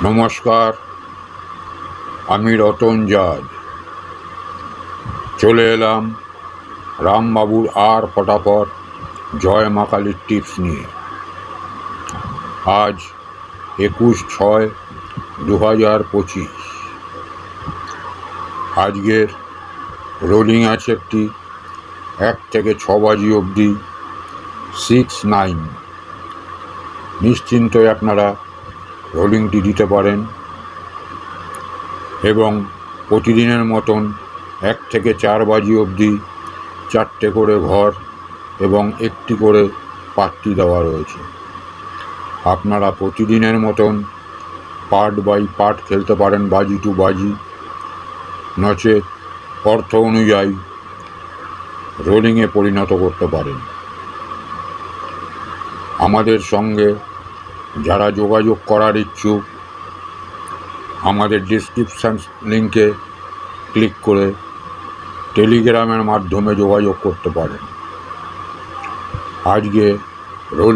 নমস্কার, আমি রতন জাজ চলে এলাম রামবাবুর আর ফটাফট জয় মা কালীর টিপস নিয়ে। আজ 21/6/2025। আজকের রোলিং আছে একটি 1 থেকে 6 বাজি অবধি 6-9। নিশ্চিন্তে আপনারা রোলিংটি দিতে পারেন এবং প্রতিদিনের মতন 1 থেকে 4 বাজি অবধি 4টে করে ঘর এবং 1টি করে পাত্তি দেওয়া রয়েছে। আপনারা প্রতিদিনের মতন পার্ট বাই পার্ট খেলতে পারেন, বাজি টু বাজি, নচেত অর্থ অনুযায়ী রোলিংয়ে পরিণত করতে পারেন। আমাদের সঙ্গে যারা যোগাযোগ করার ইচ্ছুক, আমাদের ডিসক্রিপশান লিঙ্কে ক্লিক করে টেলিগ্রামের মাধ্যমে যোগাযোগ করতে পারেন। আজকে রোলিং